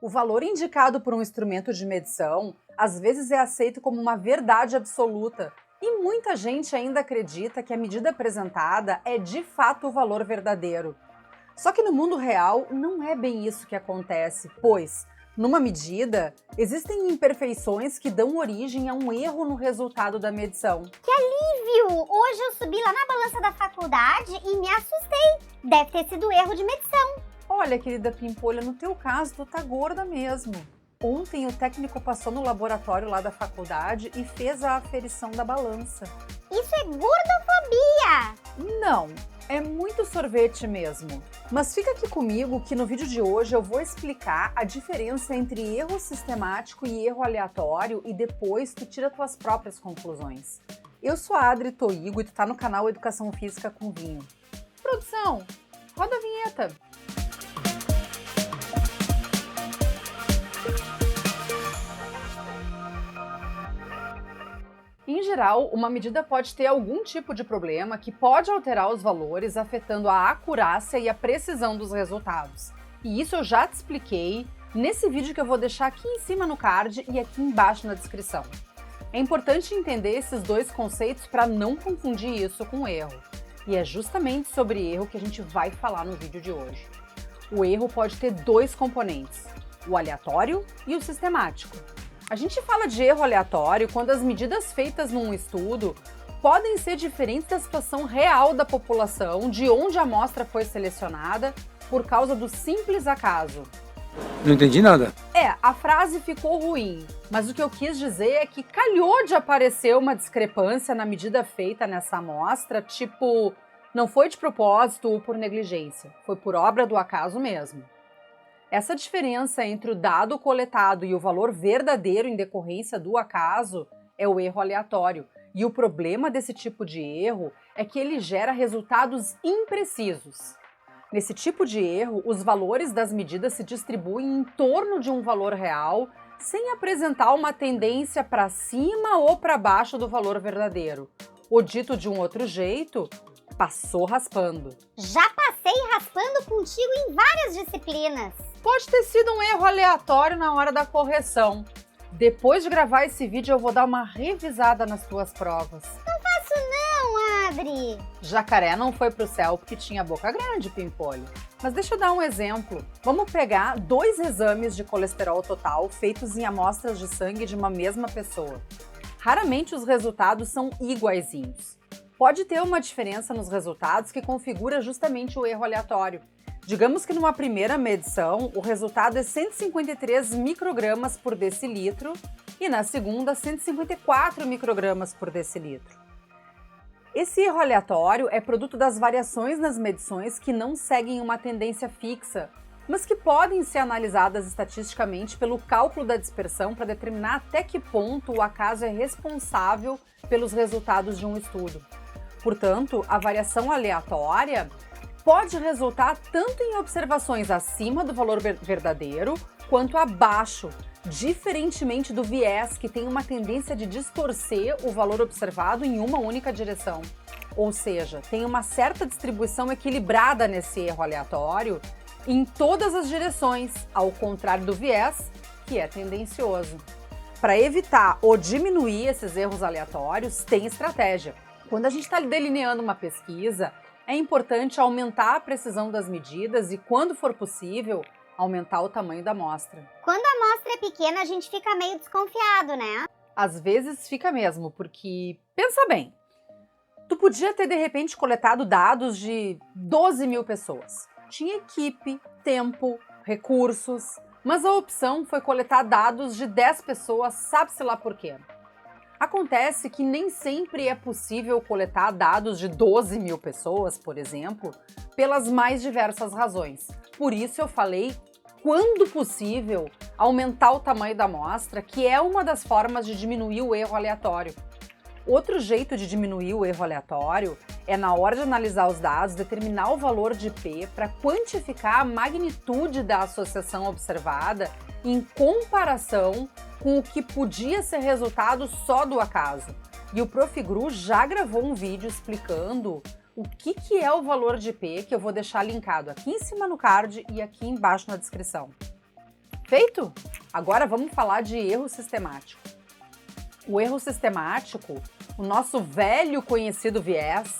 O valor indicado por um instrumento de medição às vezes é aceito como uma verdade absoluta, e muita gente ainda acredita que a medida apresentada é de fato o valor verdadeiro. Só que no mundo real não é bem isso que acontece, pois, numa medida, existem imperfeições que dão origem a um erro no resultado da medição. Que alívio! Hoje eu subi lá na balança da faculdade e me assustei. Deve ter sido erro de medição. Olha, querida Pimpolha, no teu caso, tu tá gorda mesmo. Ontem o técnico passou no laboratório lá da faculdade e fez a aferição da balança. Isso é gordofobia! Não, é muito sorvete mesmo. Mas fica aqui comigo que no vídeo de hoje eu vou explicar a diferença entre erro sistemático e erro aleatório e depois tu tira tuas próprias conclusões. Eu sou a Adri Toigo e tu tá no canal Educação Física com Vinho. Produção, roda a vinheta! Em geral, uma medida pode ter algum tipo de problema que pode alterar os valores, afetando a acurácia e a precisão dos resultados. E isso eu já te expliquei nesse vídeo que eu vou deixar aqui em cima no card e aqui embaixo na descrição. É importante entender esses dois conceitos para não confundir isso com erro. E é justamente sobre erro que a gente vai falar no vídeo de hoje. O erro pode ter dois componentes, o aleatório e o sistemático. A gente fala de erro aleatório quando as medidas feitas num estudo podem ser diferentes da situação real da população, de onde a amostra foi selecionada, por causa do simples acaso. Não entendi nada. A frase ficou ruim, mas o que eu quis dizer é que calhou de aparecer uma discrepância na medida feita nessa amostra, tipo, não foi de propósito ou por negligência, foi por obra do acaso mesmo. Essa diferença entre o dado coletado e o valor verdadeiro em decorrência do acaso é o erro aleatório. E o problema desse tipo de erro é que ele gera resultados imprecisos. Nesse tipo de erro, os valores das medidas se distribuem em torno de um valor real, sem apresentar uma tendência para cima ou para baixo do valor verdadeiro. Ou dito de um outro jeito, passou raspando. Já passei raspando contigo em várias disciplinas. Pode ter sido um erro aleatório na hora da correção. Depois de gravar esse vídeo, eu vou dar uma revisada nas tuas provas. Não faço não, Adri. Jacaré não foi pro céu porque tinha boca grande, Pimpolho. Mas deixa eu dar um exemplo. Vamos pegar 2 exames de colesterol total feitos em amostras de sangue de uma mesma pessoa. Raramente os resultados são iguaizinhos. Pode ter uma diferença nos resultados que configura justamente o erro aleatório. Digamos que numa primeira medição, o resultado é 153 microgramas por decilitro e na segunda, 154 microgramas por decilitro. Esse erro aleatório é produto das variações nas medições que não seguem uma tendência fixa, mas que podem ser analisadas estatisticamente pelo cálculo da dispersão para determinar até que ponto o acaso é responsável pelos resultados de um estudo. Portanto, a variação aleatória pode resultar tanto em observações acima do valor verdadeiro, quanto abaixo, diferentemente do viés, que tem uma tendência de distorcer o valor observado em uma única direção. Ou seja, tem uma certa distribuição equilibrada nesse erro aleatório em todas as direções, ao contrário do viés, que é tendencioso. Para evitar ou diminuir esses erros aleatórios, tem estratégia. Quando a gente está delineando uma pesquisa, é importante aumentar a precisão das medidas e, quando for possível, aumentar o tamanho da amostra. Quando a amostra é pequena, a gente fica meio desconfiado, né? Às vezes fica mesmo, porque, pensa bem, tu podia ter de repente coletado dados de 12 mil pessoas. Tinha equipe, tempo, recursos, mas a opção foi coletar dados de 10 pessoas, sabe-se lá por quê. Acontece que nem sempre é possível coletar dados de 12 mil pessoas, por exemplo, pelas mais diversas razões. Por isso eu falei, quando possível, aumentar o tamanho da amostra, que é uma das formas de diminuir o erro aleatório. Outro jeito de diminuir o erro aleatório é, na hora de analisar os dados, determinar o valor de P para quantificar a magnitude da associação observada em comparação com o que podia ser resultado só do acaso. E o Prof. Gru já gravou um vídeo explicando o que é o valor de P, que eu vou deixar linkado aqui em cima no card e aqui embaixo na descrição. Feito? Agora vamos falar de erro sistemático. O erro sistemático, o nosso velho conhecido viés,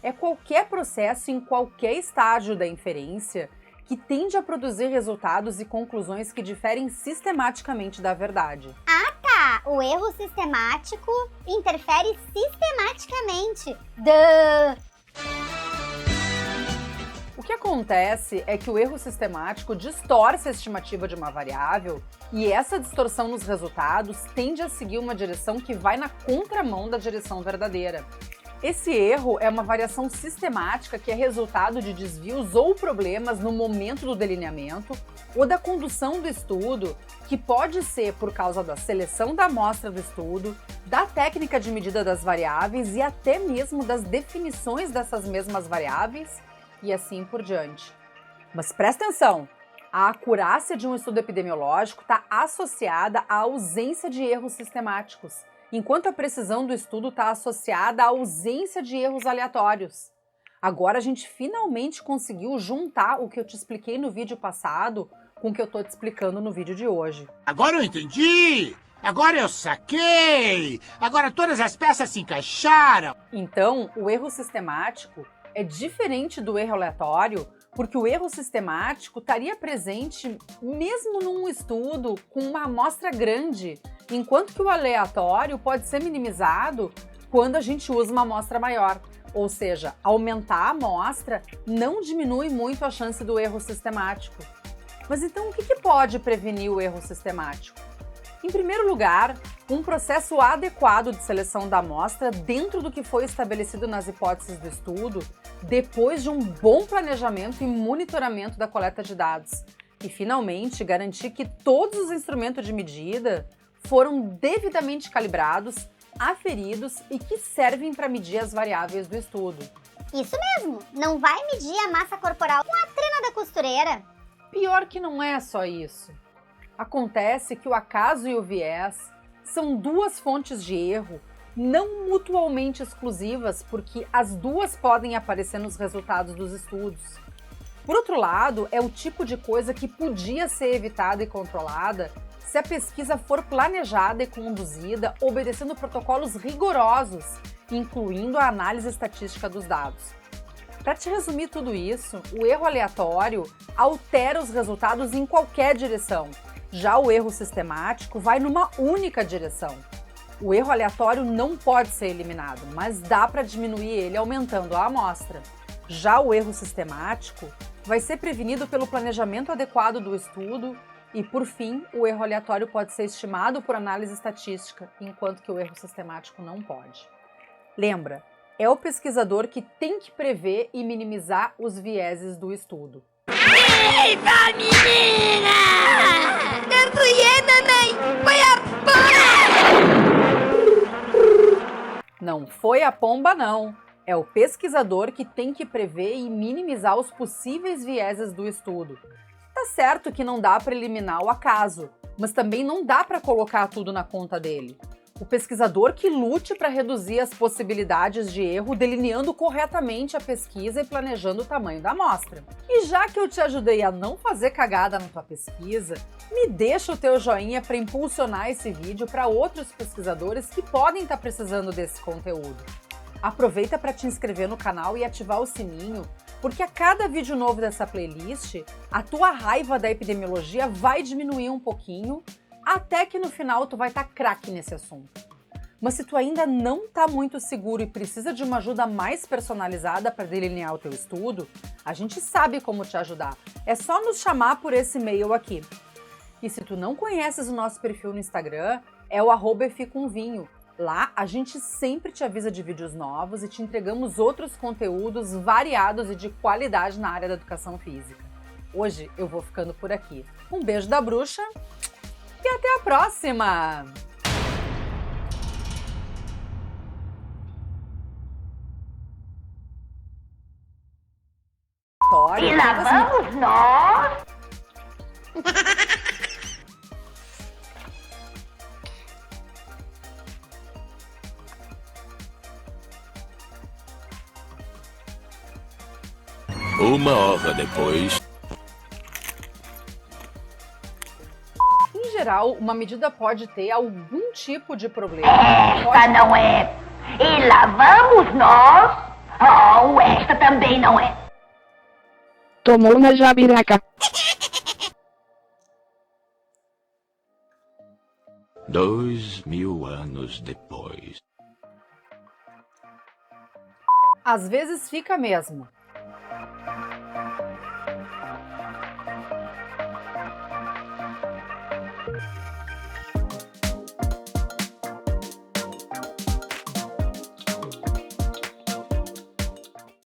é qualquer processo em qualquer estágio da inferência que tende a produzir resultados e conclusões que diferem sistematicamente da verdade. Tá, o erro sistemático interfere sistematicamente. O que acontece é que o erro sistemático distorce a estimativa de uma variável e essa distorção nos resultados tende a seguir uma direção que vai na contramão da direção verdadeira. Esse erro é uma variação sistemática que é resultado de desvios ou problemas no momento do delineamento ou da condução do estudo, que pode ser por causa da seleção da amostra do estudo, da técnica de medida das variáveis e até mesmo das definições dessas mesmas variáveis e assim por diante. Mas presta atenção! A acurácia de um estudo epidemiológico está associada à ausência de erros sistemáticos, enquanto a precisão do estudo está associada à ausência de erros aleatórios. Agora a gente finalmente conseguiu juntar o que eu te expliquei no vídeo passado com o que eu estou te explicando no vídeo de hoje. Agora eu entendi! Agora eu saquei! Agora todas as peças se encaixaram! Então, o erro sistemático é diferente do erro aleatório, porque o erro sistemático estaria presente mesmo num estudo com uma amostra grande, enquanto que o aleatório pode ser minimizado quando a gente usa uma amostra maior. Ou seja, aumentar a amostra não diminui muito a chance do erro sistemático. Mas então o que pode prevenir o erro sistemático? Em primeiro lugar, um processo adequado de seleção da amostra dentro do que foi estabelecido nas hipóteses do estudo, depois de um bom planejamento e monitoramento da coleta de dados. E, finalmente, garantir que todos os instrumentos de medida foram devidamente calibrados, aferidos e que servem para medir as variáveis do estudo. Isso mesmo, não vai medir a massa corporal com a trena da costureira. Pior que não é só isso. Acontece que o acaso e o viés são duas fontes de erro não mutuamente exclusivas, porque as duas podem aparecer nos resultados dos estudos. Por outro lado, é o tipo de coisa que podia ser evitada e controlada se a pesquisa for planejada e conduzida obedecendo protocolos rigorosos, incluindo a análise estatística dos dados. Para te resumir tudo isso, o erro aleatório altera os resultados em qualquer direção. Já o erro sistemático vai numa única direção. O erro aleatório não pode ser eliminado, mas dá para diminuir ele aumentando a amostra. Já o erro sistemático vai ser prevenido pelo planejamento adequado do estudo e, por fim, o erro aleatório pode ser estimado por análise estatística, enquanto que o erro sistemático não pode. Lembra, é o pesquisador que tem que prever e minimizar os vieses do estudo. Eita, menina! Eu fui, mamãe! Foi a pomba! Não foi a pomba, não. É o pesquisador que tem que prever e minimizar os possíveis vieses do estudo. Tá certo que não dá para eliminar o acaso, mas também não dá para colocar tudo na conta dele. O pesquisador que lute para reduzir as possibilidades de erro, delineando corretamente a pesquisa e planejando o tamanho da amostra. E já que eu te ajudei a não fazer cagada na tua pesquisa, me deixa o teu joinha para impulsionar esse vídeo para outros pesquisadores que podem estar precisando desse conteúdo. Aproveita para te inscrever no canal e ativar o sininho, porque a cada vídeo novo dessa playlist, a tua raiva da epidemiologia vai diminuir um pouquinho, até que no final tu vai estar craque nesse assunto. Mas se tu ainda não está muito seguro e precisa de uma ajuda mais personalizada para delinear o teu estudo, a gente sabe como te ajudar. É só nos chamar por esse e-mail aqui. E se tu não conheces o nosso perfil no Instagram, é o @efcomvinho. Lá a gente sempre te avisa de vídeos novos e te entregamos outros conteúdos variados e de qualidade na área da educação física. Hoje eu vou ficando por aqui. Um beijo da bruxa e até a próxima! E lá vamos nós! Uma hora depois. geral, uma medida pode ter algum tipo de problema. Esta não é. E lá vamos nós. Oh, esta também não é. Tomou na jabiraca. 2000 anos depois. Às vezes fica mesmo.